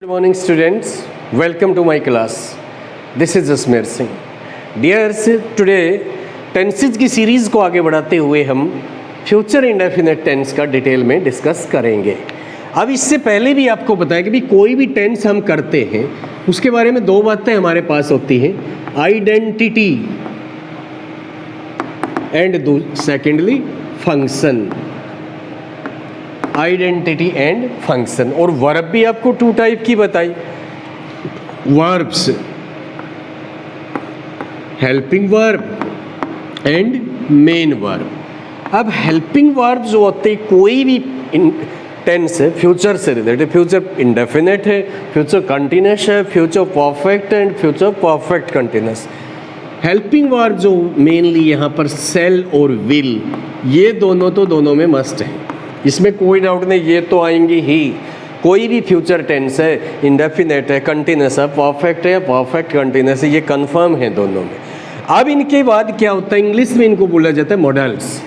Good morning students, welcome to my class. This is Jasmeer Singh. Dears, today tenses की series को आगे बढ़ाते हुए हम फ्यूचर इंडेफिनिट टेंस का डिटेल में डिस्कस करेंगे. अब इससे पहले भी आपको बताया कि भी कोई भी टेंस हम करते हैं उसके बारे में दो बातें हमारे पास होती हैं, identity and secondly function. Identity and function. और वर्ब भी आपको टू टाइप की बताई, verbs, helping verb and main verb. अब हेल्पिंग वर्ब जो होते हैं कोई भी टेंस है फ्यूचर से रिलेटेड, फ्यूचर इंडेफिनिट है, फ्यूचर कंटिन्यूस है, future perfect and future perfect continuous. Helping verb जो मेनली यहाँ पर सेल और विल, ये दोनों तो दोनों में मस्ट है, इसमें कोई डाउट नहीं, ये तो आएंगी ही. कोई भी फ्यूचर टेंस है, इंडेफिनेट है, कंटिन्यूस है, परफेक्ट है, परफेक्ट कंटिन्यूस है, ये कंफर्म है दोनों में. अब इनके बाद क्या होता है, इंग्लिश में इनको बोला जाता है मॉडल्स.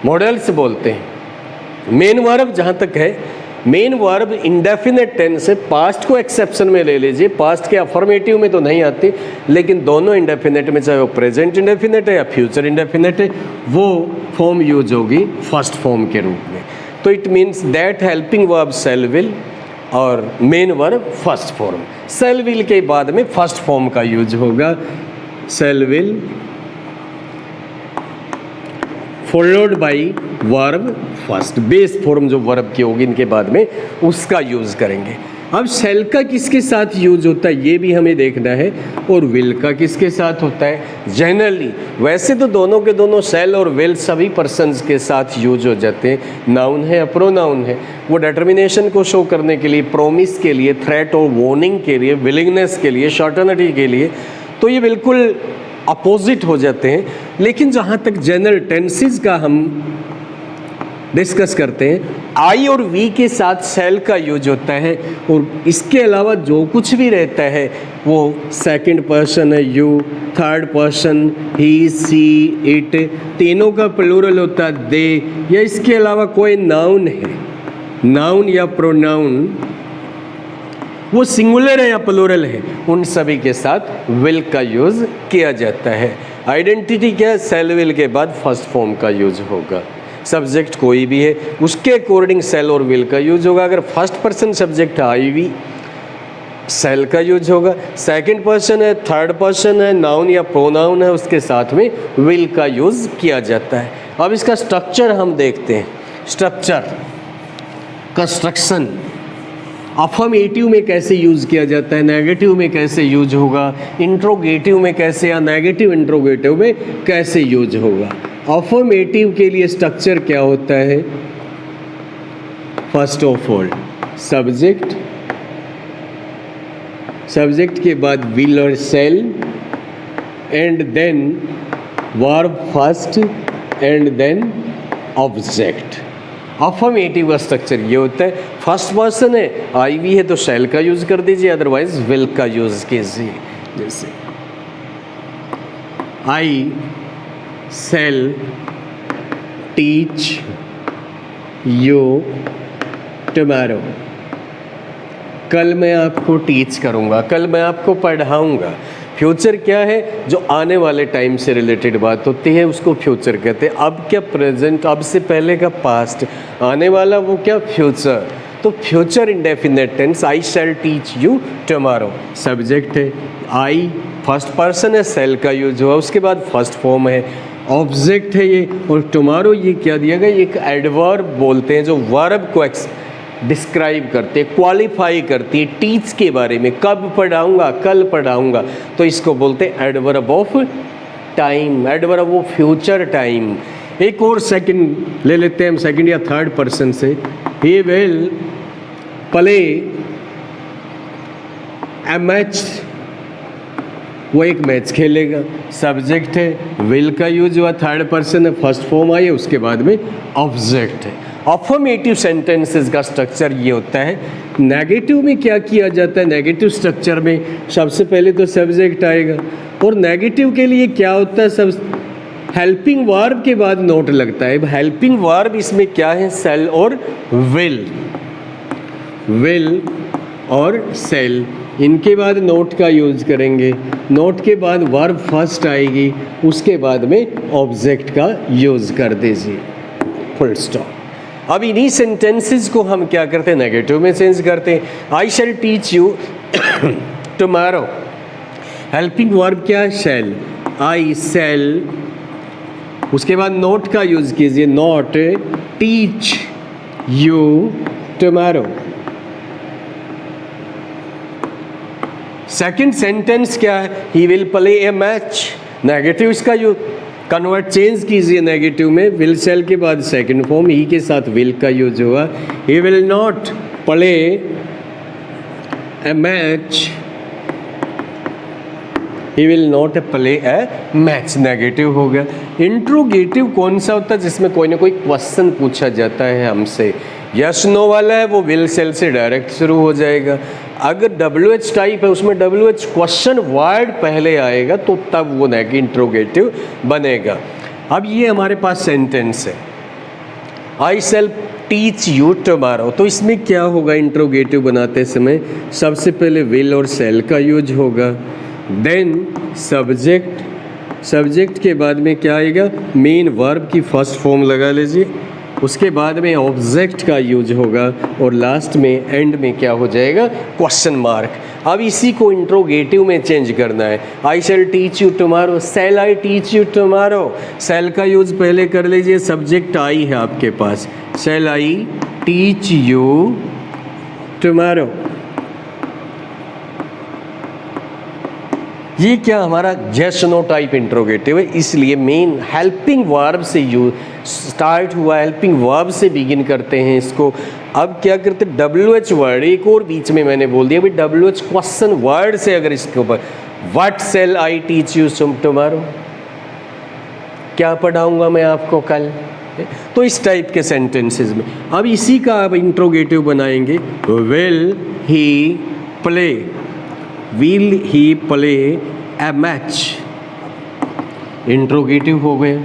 मॉडल्स बोलते हैं. मेन वर्ब जहाँ तक है, मेन वर्ब इंडेफिनेट टेंस है, पास्ट को एक्सेप्शन में ले लीजिए, पास्ट के अफर्मेटिव में तो नहीं आती, लेकिन दोनों इंडेफिनेट में, चाहे वो प्रेजेंट इंडेफिनेट है या फ्यूचर इंडेफिनेट है, वो फॉर्म यूज होगी फर्स्ट फॉर्म के रूप में. तो it means that helping verb shall will और main verb first form. Shall will के बाद में फर्स्ट फॉर्म का यूज होगा, shall will followed by verb first. Base form जो वर्ब की होगी इनके बाद में उसका यूज करेंगे. अब सेल का किसके साथ यूज होता है ये भी हमें देखना है, और विल का किसके साथ होता है. जनरली वैसे तो दोनों के दोनों सेल और विल सभी पर्सन्स के साथ यूज हो जाते हैं. नाउन है या प्रोनाउन है, वो डिटर्मिनेशन को शो करने के लिए, प्रोमिस के लिए, थ्रेट और वार्निंग के लिए, विलिंगनेस के लिए, शॉर्टनिटी के लिए, तो ये बिल्कुल अपोजिट हो जाते हैं. लेकिन जहाँ तक जनरल टेंसेस का हम डिस्कस करते हैं, आई और वी के साथ सेल का यूज होता है, और इसके अलावा जो कुछ भी रहता है वो सेकंड पर्सन है, you, third person he, she, it, तीनों का प्लूरल होता है दे, या इसके अलावा कोई नाउन है, नाउन या प्रोनाउन, वो सिंगुलर है या प्लूरल है, उन सभी के साथ विल का यूज किया जाता है. आइडेंटिटी क्या है, सेल विल के बाद फर्स्ट फॉर्म का यूज होगा. सब्जेक्ट कोई भी है उसके अकॉर्डिंग सेल और विल का यूज होगा. अगर फर्स्ट पर्सन सब्जेक्ट है आई वी, सेल का यूज होगा. सेकंड पर्सन है, थर्ड पर्सन है, नाउन या प्रोनाउन है, उसके साथ में विल का यूज किया जाता है. अब इसका स्ट्रक्चर हम देखते हैं. स्ट्रक्चर, कंस्ट्रक्शन, अफर्मेटिव में कैसे यूज किया जाता है, नेगेटिव में कैसे यूज होगा, इंट्रोगेटिव में कैसे, या नेगेटिव इंट्रोगेटिव में कैसे यूज होगा. अफर्मेटिव के लिए स्ट्रक्चर क्या होता है, first of all subject, subject के बाद विल और shall, and then verb first, and then object. Affirmative का स्ट्रक्चर ये होता है. फर्स्ट पर्सन है, आई वी है, तो सेल का यूज कर दीजिए, अदरवाइज विल का यूज कीजिए. जैसे आई सेल टीच यू टुमारो. कल मैं आपको टीच करूँगा, कल मैं आपको पढ़ाऊँगा. फ्यूचर क्या है, जो आने वाले टाइम से रिलेटेड बात होती है उसको फ्यूचर कहते हैं. अब क्या प्रेजेंट, अब से पहले का पास्ट, आने वाला वो क्या फ्यूचर. तो future indefinite tense, I shall teach you tomorrow. Subject है आई, फर्स्ट पर्सन है, सेल का यूज हुआ, उसके बाद फर्स्ट फॉर्म है, ऑब्जेक्ट है ये, और टुमारो ये क्या दिया गया, एक एडवर्ब बोलते हैं जो वर्ब को डिस्क्राइब करते, क्वालिफाई करती है. टीच के बारे में, कब पढ़ाऊंगा, कल पढ़ाऊंगा, तो इसको बोलते हैं adverb of time, adverb of future time. एक और सेकंड ले लेते हैं हम, सेकंड या थर्ड पर्सन से. ही विल प्ले ए मैच, वो एक मैच खेलेगा. सब्जेक्ट है, विल का यूज हुआ, थर्ड पर्सन है, फर्स्ट फॉर्म आई है, उसके बाद में ऑब्जेक्ट है. अफर्मेटिव सेंटेंसेस का स्ट्रक्चर ये होता है. नेगेटिव में क्या किया जाता है, नेगेटिव स्ट्रक्चर में सबसे पहले तो सब्जेक्ट आएगा, और नेगेटिव के लिए क्या होता है, सब हेल्पिंग वर्ब के बाद नोट लगता है. हेल्पिंग वर्ब इसमें क्या है, सेल और विल. विल और सेल, इनके बाद नोट का यूज़ करेंगे, नोट के बाद वर्ब फर्स्ट आएगी, उसके बाद में ऑब्जेक्ट का यूज़ कर दीजिए, फुल स्टॉप। अब इन्हीं सेंटेंसेस को हम क्या करते हैं, नेगेटिव में चेंज करते हैं। I shall teach you tomorrow, helping verb क्या है, शैल, आई शैल, उसके बाद नोट का यूज़ कीजिए, not teach you tomorrow. Second sentence क्या है, ही will play a match, negative इसका यू कन्वर्ट चेंज कीजिए नेगेटिव में, विल शैल के बाद सेकंड फॉर्म ही के साथ विल का यूज हुआ, he will not play a match, he will not play a match, negative हो गया। इंट्रोगेटिव कौन सा होता है, जिसमें कोई ना कोई क्वेश्चन पूछा जाता है हमसे, यस नो वाला है वो विल शैल से डायरेक्ट शुरू हो जाएगा। अगर WH टाइप है उसमें WH क्वेश्चन वर्ड पहले आएगा तो तब वो इंट्रोगेटिव बनेगा। अब ये हमारे पास सेंटेंस है, I shall teach you tomorrow, तो इसमें क्या होगा इंट्रोगेटिव बनाते समय, सबसे पहले विल और शैल का यूज होगा, देन सब्जेक्ट, सब्जेक्ट के बाद में क्या आएगा, मेन वर्ब की फर्स्ट फॉर्म लगा लीजिए, उसके बाद में ऑब्जेक्ट का यूज होगा, और लास्ट में एंड में क्या हो जाएगा, क्वेश्चन मार्क। अब इसी को इंट्रोगेटिव में चेंज करना है, I shall teach you tomorrow, shall I teach you tomorrow, shall का यूज पहले कर लीजिए, सब्जेक्ट आई है आपके पास, shall I teach you tomorrow. ये क्या हमारा यस नो टाइप इंट्रोगेटिव है, इसलिए मेन हेल्पिंग वर्ब से यूज स्टार्ट हुआ, हेल्पिंग वर्ब से बिगिन करते हैं इसको। अब क्या करते हैं, WH वर्ड, एक और बीच में मैंने बोल दिया भाई, WH क्वेश्चन वर्ड से अगर इसके ऊपर, what shell I teach you tomorrow, क्या पढ़ाऊंगा मैं आपको कल, तो इस टाइप के सेंटेंसेस में। अब इसी का आप इंट्रोगेटिव बनाएंगे, will he play, will he play a match, interrogative हो गया।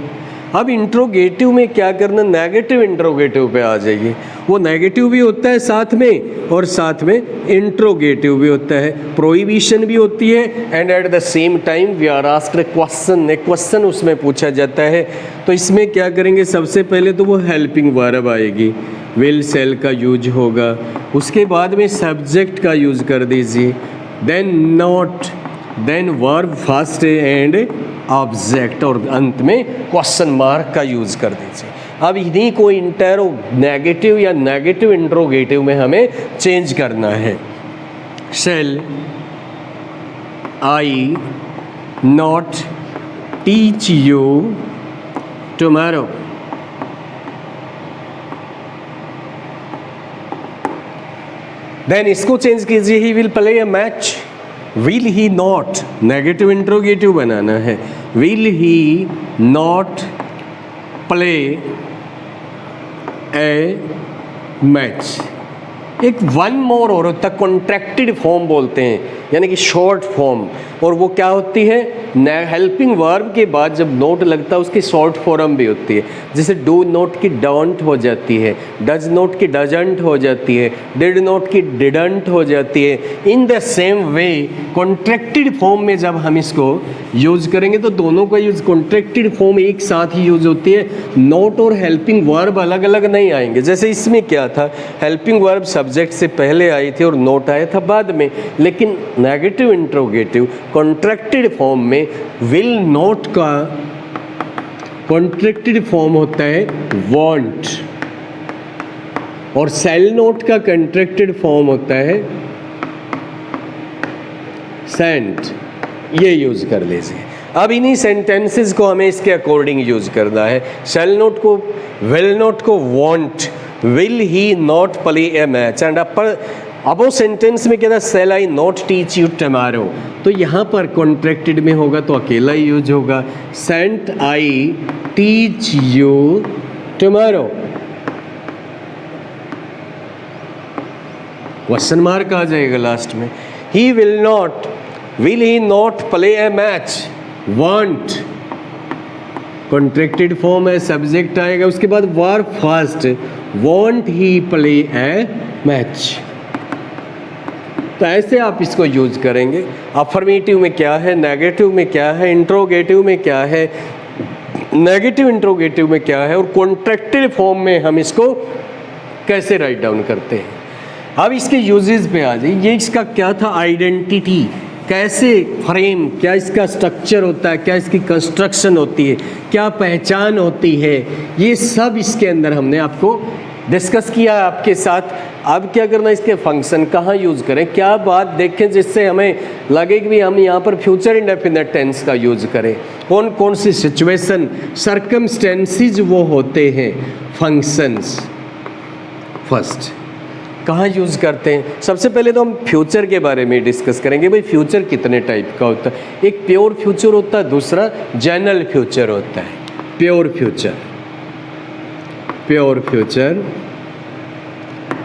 अब इंट्रोगेटिव में क्या करना, नेगेटिव इंट्रोगेटिव पे आ जाइए, वो नेगेटिव भी होता है साथ में, और साथ में इंट्रोगेटिव भी होता है, प्रोहिबिशन भी होती है, and at the same time we are asked question, एक क्वेश्चन उसमें पूछा जाता है। तो इसमें क्या करेंगे, सबसे पहले तो वो हेल्पिंग वर्ब आएगी, विल शैल का यूज होगा, उसके बाद में सब्जेक्ट का यूज कर दीजिए, then not, then verb first and object, और अंत में क्वेश्चन मार्क का यूज कर दीजिए। अब इन्हीं को इंटेरो नेगेटिव या नेगेटिव इंट्रोगेटिव में हमें चेंज करना है, shall I not teach you tomorrow, then इसको चेंज कीजिए, he will play a match, will he not, negative interrogative बनाना है, will he not play a match. एक वन मोर और होता है, कॉन्ट्रैक्टेड फॉर्म बोलते हैं, यानी कि शॉर्ट फॉर्म, और वो क्या होती है, हेल्पिंग वर्ब के बाद जब नोट लगता है उसकी शॉर्ट फॉर्म भी होती है, जैसे डू नोट की डोंट हो जाती है, डज नोट की डजंट हो जाती है, डिड नोट की डिडंट हो जाती है। In the same way contracted form में जब हम इसको यूज करेंगे तो दोनों का यूज, कॉन्ट्रैक्टेड फॉर्म एक साथ ही यूज होती है, नोट और हेल्पिंग वर्ब अलग अलग नहीं आएंगे। जैसे इसमें क्या था, हेल्पिंग वर्ब सब्जेक्ट से पहले आई थी और नोट आया था बाद में, लेकिन नेगेटिव इंट्रोगेटिव कॉन्ट्रैक्टेड फॉर्म में विल नॉट का कॉन्ट्रैक्टेड फॉर्म होता है वांट, और शैल नॉट का कॉन्ट्रैक्टेड फॉर्म होता है सेंट, ये यूज कर लीजिए। अब इन्हीं सेंटेंसेस को हमें इसके अकॉर्डिंग यूज करना है, शैल नॉट को, विल नॉट को won't, will he not play a match, and अपर अब वो सेंटेंस में क्या था, shall I not teach you tomorrow, तो यहाँ पर कॉन्ट्रैक्टेड में होगा तो अकेला ही यूज होगा, shan't I teach you tomorrow, question mark आ जाएगा लास्ट में, he will he not play a match, won't contracted form है, सब्जेक्ट आएगा, उसके बाद verb first, want he play a match. तो ऐसे आप इसको यूज करेंगे। अफर्मेटिव में क्या है, नेगेटिव में क्या है, इंट्रोगेटिव में क्या है, नेगेटिव इंट्रोगेटिव में क्या है, और कॉन्ट्रैक्टेड फॉर्म में हम इसको कैसे राइट डाउन करते हैं। अब इसके यूजेस पे आ जाइए। ये इसका क्या था, आइडेंटिटी, कैसे फ्रेम, क्या इसका स्ट्रक्चर होता है, क्या इसकी कंस्ट्रक्शन होती है, क्या पहचान होती है, ये सब इसके अंदर हमने आपको डिस्कस किया है आपके साथ। अब क्या करना, इसके फंक्शन कहाँ यूज़ करें, क्या बात देखें जिससे हमें लगे कि हम यहाँ पर फ्यूचर इंडेफिनिट टेंस का यूज़ करें, कौन कौन सी सिचुएशन, सर्कमस्टेंसेस वो होते हैं फंक्शंस। फर्स्ट कहाँ यूज़ करते हैं, सबसे पहले तो हम फ्यूचर के बारे में डिस्कस करेंगे। भाई फ्यूचर कितने टाइप का होता है, एक प्योर फ्यूचर होता है, दूसरा जनरल फ्यूचर होता है। प्योर फ्यूचर, प्योर फ्यूचर,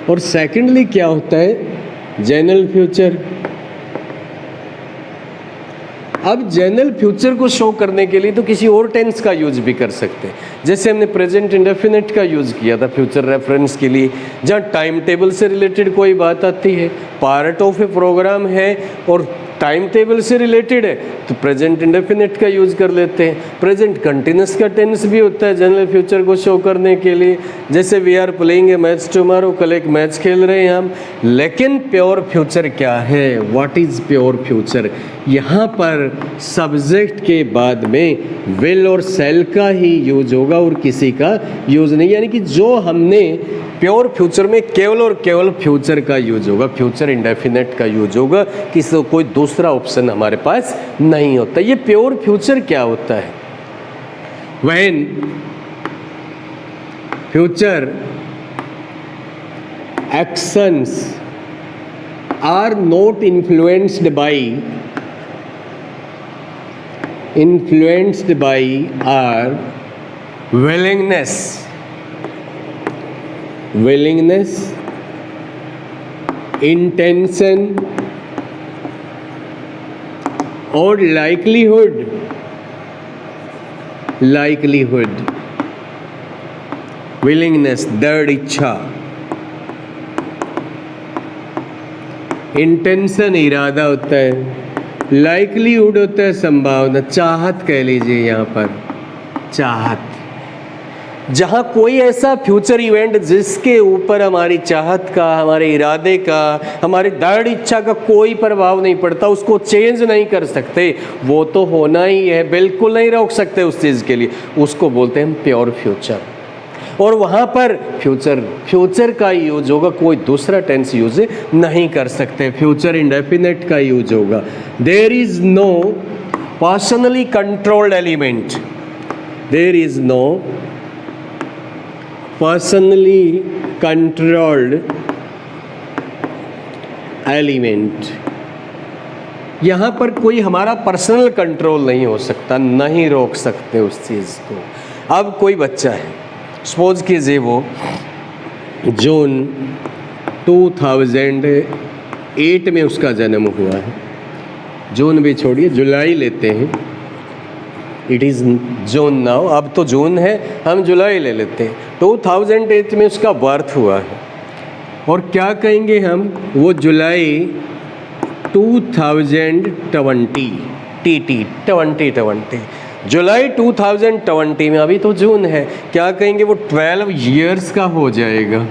और सेकेंडली क्या होता है, जनरल फ्यूचर। अब जनरल फ्यूचर को शो करने के लिए तो किसी और टेंस का यूज भी कर सकते हैं, जैसे हमने प्रेजेंट इंडेफिनिट का यूज़ किया था फ्यूचर रेफरेंस के लिए, जहाँ टाइम टेबल से रिलेटेड कोई बात आती है, पार्ट ऑफ ए प्रोग्राम है और टाइम टेबल से रिलेटेड है, तो प्रेजेंट इंडेफिनिट का यूज़ कर लेते हैं। प्रेजेंट कंटिन्यूस का टेंस भी होता है जनरल फ्यूचर को शो करने के लिए, जैसे we are playing a match tomorrow, कल एक मैच खेल रहे हैं हम। लेकिन प्योर फ्यूचर क्या है, व्हाट इज़ प्योर फ्यूचर, यहाँ पर सब्जेक्ट के बाद में विल और सेल का ही यूज होगा और किसी का यूज नहीं, यानी कि जो हमने प्योर फ्यूचर में केवल और केवल फ्यूचर का यूज होगा, फ्यूचर इंडेफिनिट का यूज होगा, किसी कोई दूसरा ऑप्शन हमारे पास नहीं होता। ये प्योर फ्यूचर क्या होता है, when future actions are not influenced by our willingness, intention और likelihood, willingness दृढ़ इच्छा, intention इरादा होता है, likelihood होता है संभावना, चाहत कह लीजिए, यहाँ पर चाहत। जहाँ कोई ऐसा फ्यूचर इवेंट जिसके ऊपर हमारी चाहत का, हमारे इरादे का, हमारी दृढ़ इच्छा का कोई प्रभाव नहीं पड़ता, उसको चेंज नहीं कर सकते, वो तो होना ही है, बिल्कुल नहीं रोक सकते उस चीज़ के लिए, उसको बोलते हैं प्योर फ्यूचर। और वहाँ पर फ्यूचर का यूज होगा, कोई दूसरा टेंस यूज नहीं कर सकते, फ्यूचर इंडेफिनिट का यूज होगा। There is no personally controlled element, there is no personally controlled element, यहाँ पर कोई हमारा पर्सनल कंट्रोल नहीं हो सकता, नहीं रोक सकते उस चीज़ को। अब कोई बच्चा है, सपोज कीजिए वो जून 2008 में उसका जन्म हुआ है, जून भी छोड़िए जुलाई लेते हैं, इट इज़ जून नाउ, अब तो जून है, हम जुलाई ले लेते हैं। 2008 में उसका बर्थ हुआ है, और क्या कहेंगे हम, वो जुलाई 2020 जुलाई 2020 में, अभी तो जून है, क्या कहेंगे, वो 12 ईयर्स का हो जाएगा।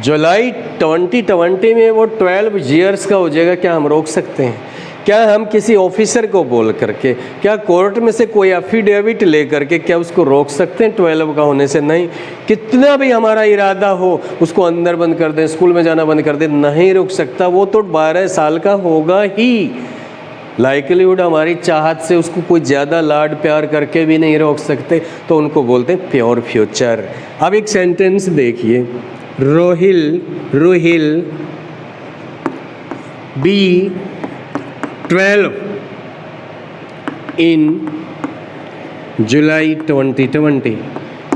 जुलाई 2020 में वो 12 ईयर्स का हो जाएगा। क्या हम रोक सकते हैं? क्या हम किसी ऑफिसर को बोल करके, क्या कोर्ट में से कोई एफिडेविट ले करके क्या उसको रोक सकते हैं 12 का होने से? नहीं। कितना भी हमारा इरादा हो उसको अंदर बंद कर दें, स्कूल में जाना बंद कर दें, नहीं रोक सकता, वो तो 12 साल का होगा ही। लाइकलीहुड हमारी चाहत से उसको कोई ज़्यादा लाड प्यार करके भी नहीं रोक सकते, तो उनको बोलते हैं प्योर फ्यूचर। अब एक सेंटेंस देखिए, रोहिल बी 12 इन जुलाई 2020।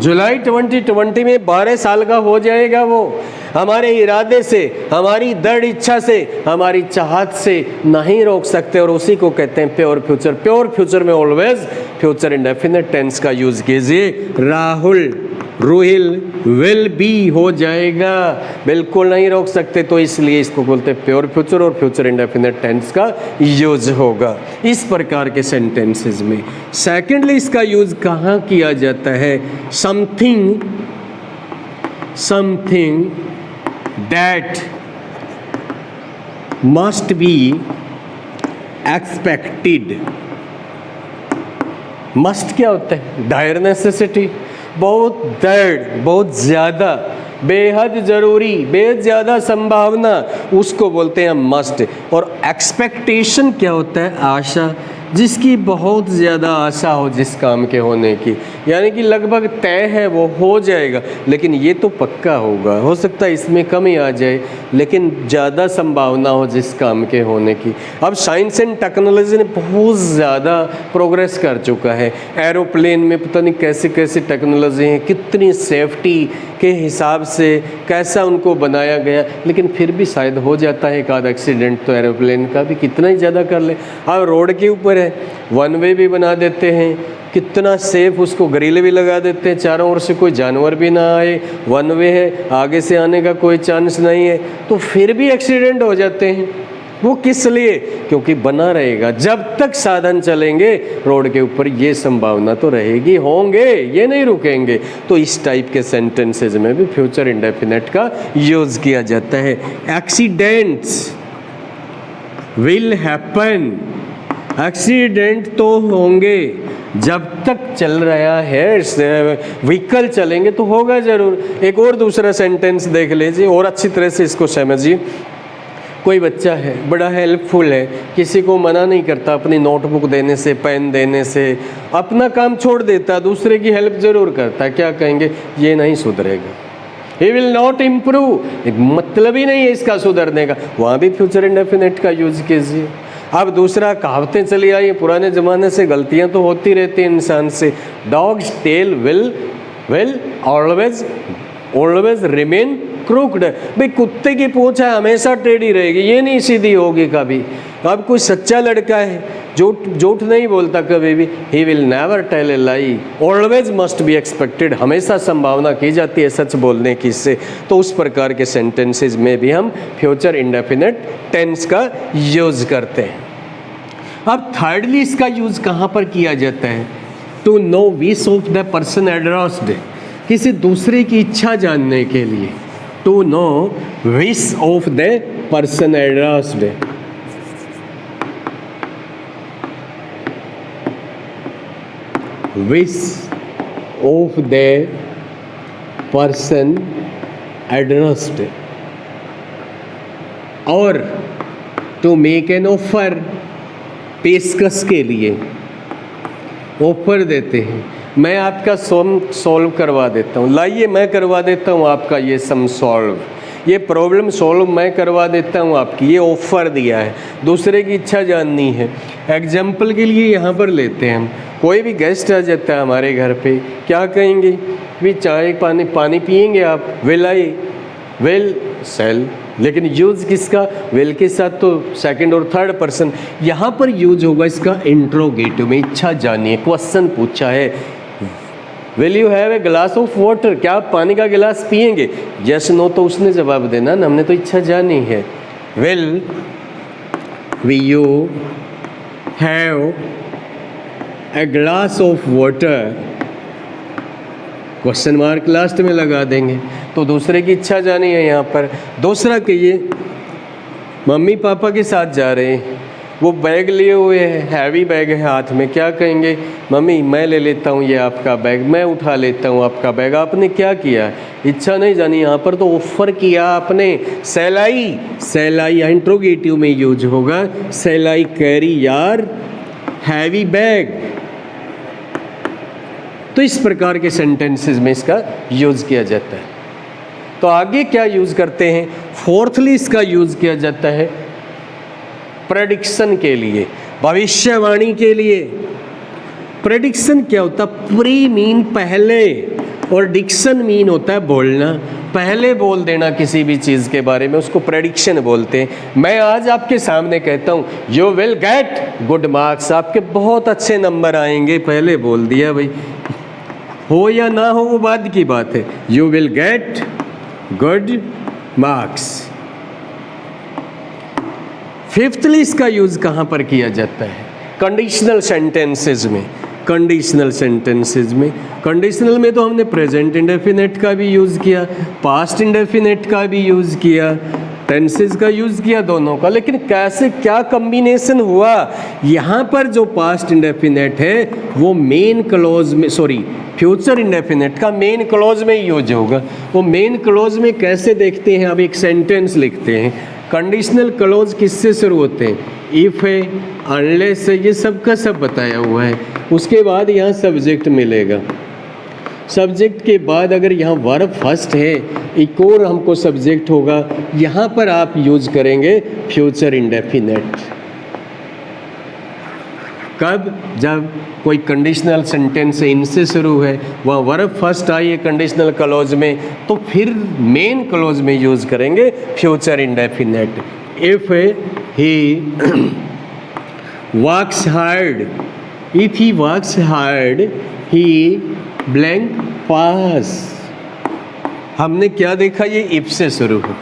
जुलाई 2020 में 12 साल का हो जाएगा वो। हमारे इरादे से, हमारी दृढ़ इच्छा से, हमारी चाहत से नहीं रोक सकते, और उसी को कहते हैं प्योर फ्यूचर। प्योर फ्यूचर में ऑलवेज फ्यूचर इंडेफिनिट टेंस का यूज कीजिए। राहुल रोहिल विल बी हो जाएगा, बिल्कुल नहीं रोक सकते, तो इसलिए इसको बोलते हैं प्योर फ्यूचर और फ्यूचर इंडेफिनिट टेंस का यूज होगा इस प्रकार के सेंटेंसेस में। सेकेंडली इसका यूज कहाँ किया जाता है? Something that must be expected. Must क्या होता है? डायर नेसेसिटी, बहुत ज़्यादा, बेहद ज़रूरी, बेहद ज़्यादा संभावना, उसको बोलते हैं मस्ट। और एक्सपेक्टेशन क्या होता है? आशा, जिसकी बहुत ज़्यादा आशा हो जिस काम के होने की, यानी कि लगभग तय है वो हो जाएगा, लेकिन ये तो पक्का होगा, हो सकता है इसमें कमी आ जाए, लेकिन ज़्यादा संभावना हो जिस काम के होने की। अब साइंस एंड टेक्नोलॉजी ने बहुत ज़्यादा प्रोग्रेस कर चुका है। एरोप्लेन में पता नहीं कैसे कैसे टेक्नोलॉजी है, कितनी सेफ्टी के हिसाब से कैसा उनको बनाया गया, लेकिन फिर भी शायद हो जाता है एक आध एक्सीडेंट, तो एरोप्लेन का भी कितना ही ज़्यादा कर ले। अब रोड के ऊपर है, वन वे भी बना देते हैं, कितना सेफ, उसको ग्रिल भी लगा देते हैं, चारों ओर से कोई जानवर भी ना आए, वन वे है, आगे से आने का कोई चांस नहीं है, तो फिर भी एक्सीडेंट हो जाते हैं। वो किस लिए? क्योंकि बना रहेगा, जब तक साधन चलेंगे रोड के ऊपर ये संभावना तो रहेगी, होंगे, ये नहीं रुकेंगे। तो इस टाइप के सेंटेंसेज में भी फ्यूचर इंडेफिनिट का यूज किया जाता है। एक्सीडेंट्स विल हैपन, एक्सीडेंट तो होंगे, जब तक चल रहा है व्हीकल चलेंगे तो होगा जरूर। एक और दूसरा सेंटेंस देख लीजिए और अच्छी तरह से इसको समझिए। कोई बच्चा है, बड़ा हेल्पफुल है, किसी को मना नहीं करता अपनी नोटबुक देने से, पेन देने से, अपना काम छोड़ देता, दूसरे की हेल्प जरूर करता, क्या कहेंगे? ये नहीं सुधरेगा, ही विल नॉट इम्प्रूव, मतलब ही नहीं है इसका सुधरने का, वहाँ भी फ्यूचर इंडेफिनिट का यूज कीजिए। अब दूसरा, कहावतें चली आई पुराने ज़माने से, गलतियाँ तो होती रहती हैं इंसान से। Dog's tail will always remain crooked, भाई कुत्ते की पूंछ है हमेशा टेढ़ी रहेगी, ये नहीं सीधी होगी कभी। अब कोई सच्चा लड़का है, झूठ नहीं बोलता कभी भी, he will never tell a lie, always must be expected, हमेशा संभावना की जाती है सच बोलने की इससे। तो उस प्रकार के सेंटेंसेस में भी हम फ्यूचर इंडेफिनिट टेंस का यूज करते हैं। अब थर्डली इसका यूज कहाँ पर किया जाता है? To know wish of the person addressed, किसी दूसरे की इच्छा जानने के लिए। To know wish of the person addressed, wish of the person addressed, और टू मेक एन ऑफर, पेशकश के लिए ऑफर देते हैं, मैं आपका सम सॉल्व करवा देता हूँ, लाइए मैं करवा देता हूँ आपका ये सम सॉल्व, ये प्रॉब्लम सॉल्व मैं करवा देता हूँ आपकी, ये ऑफर दिया है, दूसरे की इच्छा जाननी है। एग्जाम्पल के लिए यहाँ पर लेते हैं हम, कोई भी गेस्ट आ जाता है हमारे घर पे, क्या कहेंगे? भी चाय पानी पिएंगे आप? विल आई, विल सेल, लेकिन यूज किसका? विल के साथ तो सेकंड और थर्ड पर्सन। यहाँ पर यूज होगा इसका इंट्रोगेटिव में, इच्छा जानिए, क्वेश्चन पूछा है, will you have a glass of water, क्या आप पानी का गिलास पिएंगे? यस नो तो उसने जवाब देना ना, हमने तो इच्छा जानी है। Will you have a glass of water, question mark last में लगा देंगे, तो दूसरे की इच्छा जानी है यहाँ पर। दूसरा कहिए, मम्मी पापा के साथ जा रहे हैं, वो बैग लिए हुए हैं, हैवी बैग है हाथ में, क्या कहेंगे? मम्मी मैं ले लेता हूँ ये आपका बैग, मैं उठा लेता हूँ आपका बैग। आपने क्या किया? इच्छा नहीं जानी, यहाँ पर तो ऑफर किया आपने। सेलाई इंट्रोगेटिव में यूज होगा, सेलाई कैरी यार हैवी बैग। तो इस प्रकार के सेंटेंसेस में इसका यूज किया जाता है। तो आगे क्या यूज करते हैं? फोर्थली इसका यूज किया जाता है प्रेडिक्शन के लिए, भविष्यवाणी के लिए। प्रेडिक्शन क्या होता है? प्री मीन पहले, और डिक्शन मीन होता है बोलना, पहले बोल देना किसी भी चीज़ के बारे में, उसको प्रेडिक्शन बोलते हैं। मैं आज आपके सामने कहता हूँ you will get good marks, आपके बहुत अच्छे नंबर आएंगे, पहले बोल दिया भाई। हो या ना हो वो बाद की बात है, you will get good marks. Fifthly इसका यूज कहां पर किया जाता है? कंडीशनल सेंटेंसेस में। कंडीशनल सेंटेंसेस में, कंडीशनल में तो हमने प्रेजेंट इंडेफिनेट का भी यूज किया, पास्ट इंडेफिनेट का भी यूज किया, टेंसेस का यूज किया, दोनों का। लेकिन कैसे क्या कॉम्बिनेशन हुआ? यहाँ पर जो पास्ट इंडेफिनेट है वो मेन क्लॉज में, सॉरी फ्यूचर इंडेफिनेट का मेन क्लॉज में यूज होगा। वो मेन क्लॉज में कैसे देखते हैं? अब एक सेंटेंस लिखते हैं। कंडीशनल क्लॉज किससे शुरू होते हैं? इफ है, अनलेस है, ये सब का सब बताया हुआ है। उसके बाद यहाँ सब्जेक्ट मिलेगा। सब्जेक्ट के बाद अगर यहाँ वर्ब फर्स्ट है, एक और हमको सब्जेक्ट होगा, यहाँ पर आप यूज करेंगे फ्यूचर इंडेफिनेट। कब? जब कोई कंडीशनल सेंटेंस इनसे शुरू है, वहाँ वर्ब फर्स्ट आई है कंडीशनल क्लॉज में, तो फिर मेन क्लॉज में यूज करेंगे future indefinite. If he works hard, if he works hard he blank pass. हमने क्या देखा? ये इफ से शुरू है।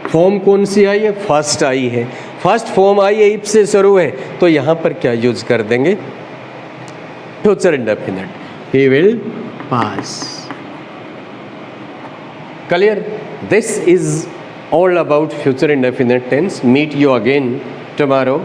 फॉर्म कौन सी आई है? फर्स्ट आई है। फर्स्ट फॉर्म आई है, इफ से शुरू है, तो यहाँ पर क्या यूज कर देंगे? Future indefinite, he will pass. Clear? This is all about future indefinite tense. Meet you again tomorrow.